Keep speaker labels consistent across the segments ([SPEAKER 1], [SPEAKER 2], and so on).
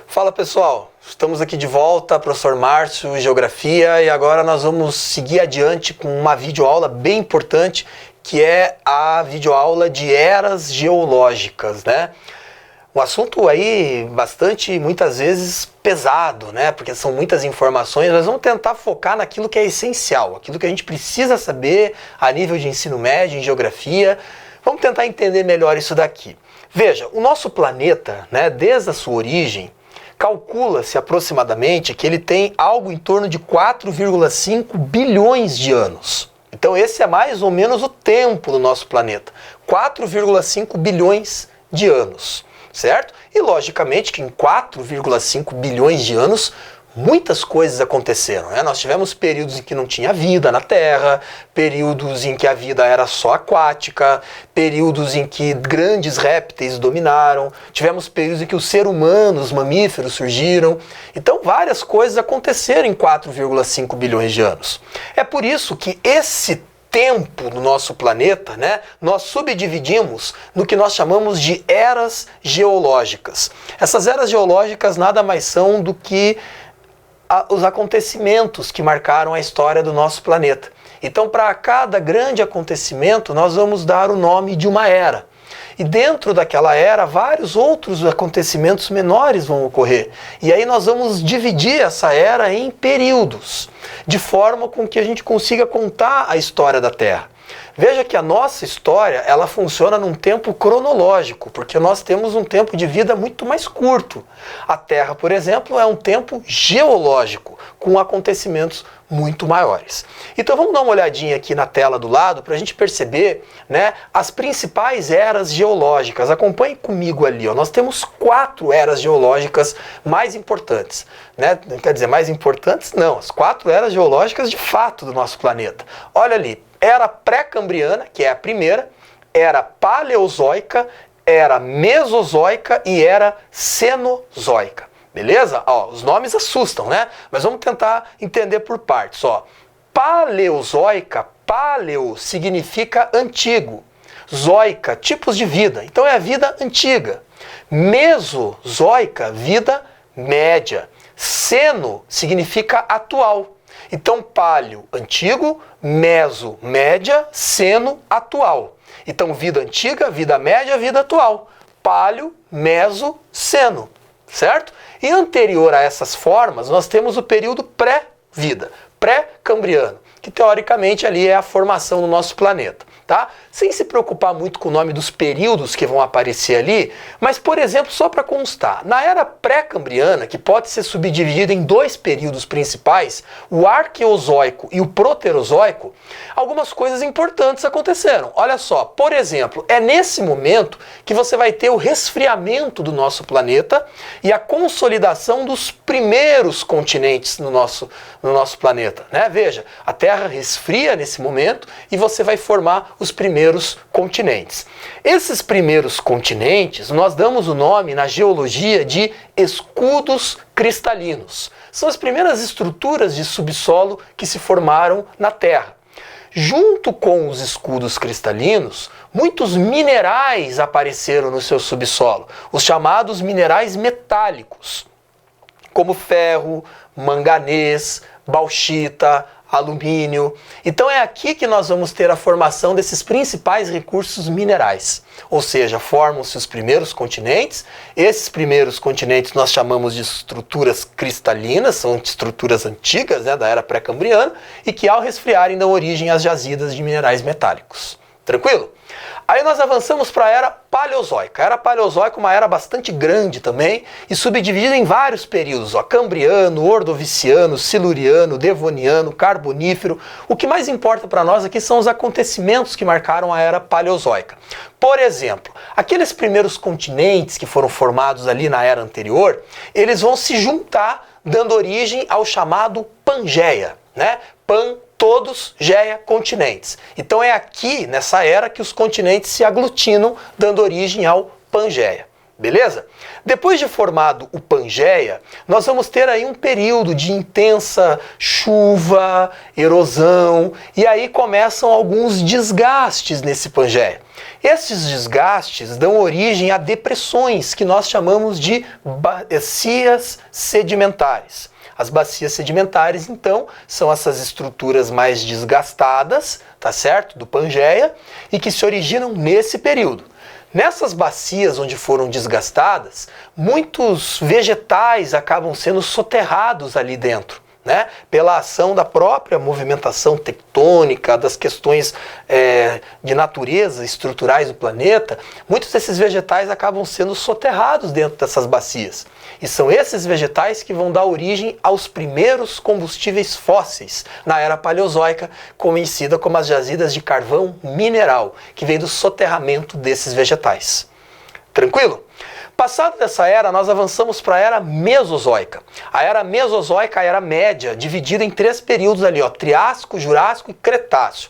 [SPEAKER 1] Fala pessoal, estamos aqui de volta, professor Márcio, Geografia, e agora nós vamos seguir adiante com uma videoaula bem importante, que é a videoaula de eras geológicas, né? Um assunto aí bastante, muitas vezes, pesado, né? Porque são muitas informações, mas vamos tentar focar naquilo que é essencial, aquilo que a gente precisa saber a nível de ensino médio, em geografia. Vamos tentar entender melhor isso daqui. Veja, o nosso planeta, né, desde a sua origem, calcula-se aproximadamente que ele tem algo em torno de 4,5 bilhões de anos. Então esse é mais ou menos o tempo do nosso planeta. 4,5 bilhões de anos, certo? E logicamente que em 4,5 bilhões de anos muitas coisas aconteceram, né? Nós tivemos períodos em que não tinha vida na Terra, períodos em que a vida era só aquática, períodos em que grandes répteis dominaram, tivemos períodos em que os seres humanos, os mamíferos surgiram. Então várias coisas aconteceram em 4,5 bilhões de anos. É por isso que esse tempo no nosso planeta, né, nós subdividimos no que nós chamamos de eras geológicas. Essas eras geológicas nada mais são do que os acontecimentos que marcaram a história do nosso planeta. Então, para cada grande acontecimento, nós vamos dar o nome de uma era. E dentro daquela era, vários outros acontecimentos menores vão ocorrer. E aí nós vamos dividir essa era em períodos, de forma com que a gente consiga contar a história da Terra. Veja que a nossa história, ela funciona num tempo cronológico, porque nós temos um tempo de vida muito mais curto. A Terra, por exemplo, é um tempo geológico, com acontecimentos muito maiores. Então vamos dar uma olhadinha aqui na tela do lado para a gente perceber, né, as principais eras geológicas. Acompanhe comigo ali, ó. Nós temos 4 eras geológicas mais importantes, né? Quer dizer, mais importantes não, as 4 eras geológicas de fato do nosso planeta. Olha ali, era pré-cambriana, que é a primeira, era paleozoica, era mesozoica e era cenozoica. Beleza? Ó, os nomes assustam, né? Mas vamos tentar entender por partes. Ó. Paleozoica, paleo significa antigo. Zoica, tipos de vida. Então é a vida antiga. Mesozoica, vida média. Ceno significa atual. Então paleo, antigo, meso, média, ceno, atual. Então vida antiga, vida média, vida atual. Paleo, meso, ceno. Certo? E anterior a essas formas, nós temos o período pré-vida, pré-cambriano, que teoricamente ali é a formação do nosso planeta, tá? Sem se preocupar muito com o nome dos períodos que vão aparecer ali, mas, por exemplo, só para constar, na era pré-cambriana, que pode ser subdividida em 2 períodos principais, o arqueozoico e o proterozoico, algumas coisas importantes aconteceram. Olha só, por exemplo, é nesse momento que você vai ter o resfriamento do nosso planeta e a consolidação dos primeiros continentes no nosso planeta, né? Veja, a Terra resfria nesse momento e você vai formar os primeiros continentes. Esses primeiros continentes, nós damos o nome na geologia de escudos cristalinos. São as primeiras estruturas de subsolo que se formaram na Terra. Junto com os escudos cristalinos, muitos minerais apareceram no seu subsolo, os chamados minerais metálicos, como ferro, manganês, bauxita, alumínio. Então é aqui que nós vamos ter a formação desses principais recursos minerais. Ou seja, formam-se os primeiros continentes. Esses primeiros continentes nós chamamos de estruturas cristalinas, são estruturas antigas, né, da era pré-cambriana, e que ao resfriarem dão origem às jazidas de minerais metálicos. Tranquilo? Aí nós avançamos para a era paleozoica. A era paleozoica é uma era bastante grande também e subdividida em vários períodos, ó, cambriano, ordoviciano, siluriano, devoniano, carbonífero. O que mais importa para nós aqui são os acontecimentos que marcaram a era paleozoica. Por exemplo, aqueles primeiros continentes que foram formados ali na era anterior, eles vão se juntar dando origem ao chamado Pangeia, né? Todos, Geia, continentes. Então é aqui, nessa era, que os continentes se aglutinam, dando origem ao Pangeia. Beleza? Depois de formado o Pangeia, nós vamos ter aí um período de intensa chuva, erosão, e aí começam alguns desgastes nesse Pangeia. Esses desgastes dão origem a depressões, que nós chamamos de bacias sedimentares. As bacias sedimentares, então, são essas estruturas mais desgastadas, tá certo? Do Pangeia, e que se originam nesse período. Nessas bacias onde foram desgastadas, muitos vegetais acabam sendo soterrados ali dentro, né? Pela ação da própria movimentação tectônica, das questões de natureza estruturais do planeta, muitos desses vegetais acabam sendo soterrados dentro dessas bacias. E são esses vegetais que vão dar origem aos primeiros combustíveis fósseis na Era Paleozoica, conhecida como as jazidas de carvão mineral, que vem do soterramento desses vegetais. Tranquilo? Passado dessa era, nós avançamos para a Era Mesozoica. A Era Mesozoica, a Era Média, dividida em 3 períodos ali, ó, Triássico, Jurássico e Cretáceo.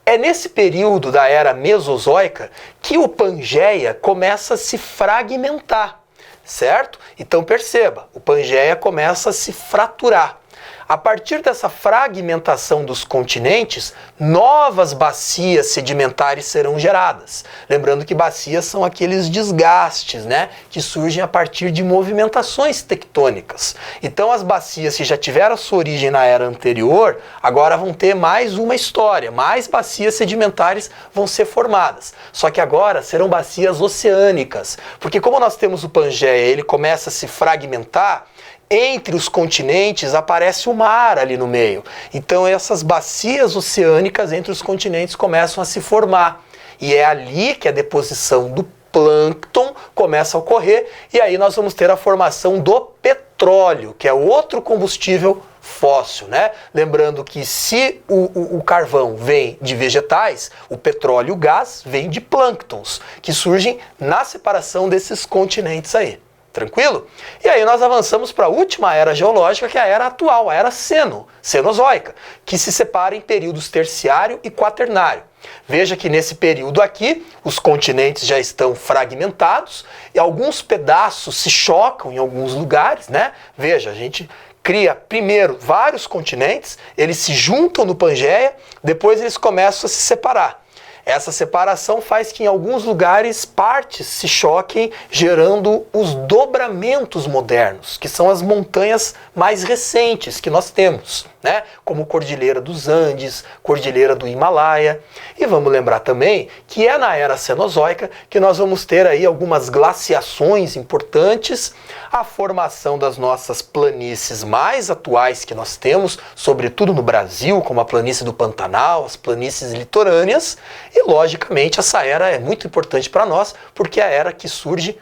[SPEAKER 1] É nesse período da Era Mesozoica que o Pangeia começa a se fragmentar, certo? Então perceba, o Pangeia começa a se fraturar. A partir dessa fragmentação dos continentes, novas bacias sedimentares serão geradas. Lembrando que bacias são aqueles desgastes, né, que surgem a partir de movimentações tectônicas. Então as bacias que já tiveram a sua origem na era anterior, agora vão ter mais uma história, mais bacias sedimentares vão ser formadas. Só que agora serão bacias oceânicas, porque como nós temos o Pangeia, ele começa a se fragmentar, entre os continentes aparece o mar ali no meio. Então essas bacias oceânicas entre os continentes começam a se formar. E é ali que a deposição do plâncton começa a ocorrer, e aí nós vamos ter a formação do petróleo, que é outro combustível fóssil, né? Lembrando que se o carvão vem de vegetais, o petróleo e o gás vem de plânctons, que surgem na separação desses continentes aí. Tranquilo? E aí nós avançamos para a última era geológica, que é a era atual, a era Cenozoica, que se separa em períodos terciário e quaternário. Veja que nesse período aqui, os continentes já estão fragmentados e alguns pedaços se chocam em alguns lugares, né? Veja, a gente cria primeiro vários continentes, eles se juntam no Pangeia, depois eles começam a se separar. Essa separação faz que em alguns lugares partes se choquem, gerando os dobramentos modernos, que são as montanhas mais recentes que nós temos, né? Como Cordilheira dos Andes, Cordilheira do Himalaia. E vamos lembrar também que é na Era Cenozoica que nós vamos ter aí algumas glaciações importantes, a formação das nossas planícies mais atuais que nós temos, sobretudo no Brasil, como a planície do Pantanal, as planícies litorâneas. E, logicamente, essa era é muito importante para nós, porque é a era que surge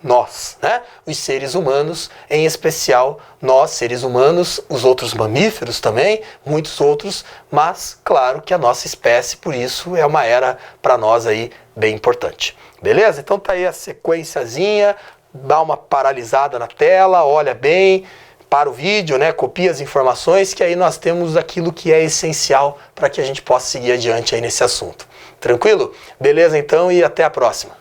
[SPEAKER 1] nós, né? Os seres humanos, em especial nós, seres humanos, os outros mamíferos também, muitos outros, mas claro que a nossa espécie, por isso, é uma era para nós aí bem importante. Beleza? Então tá aí a sequenciazinha, dá uma paralisada na tela, olha bem, para o vídeo, né? Copia as informações, que aí nós temos aquilo que é essencial para que a gente possa seguir adiante aí nesse assunto. Tranquilo? Beleza então, e até a próxima.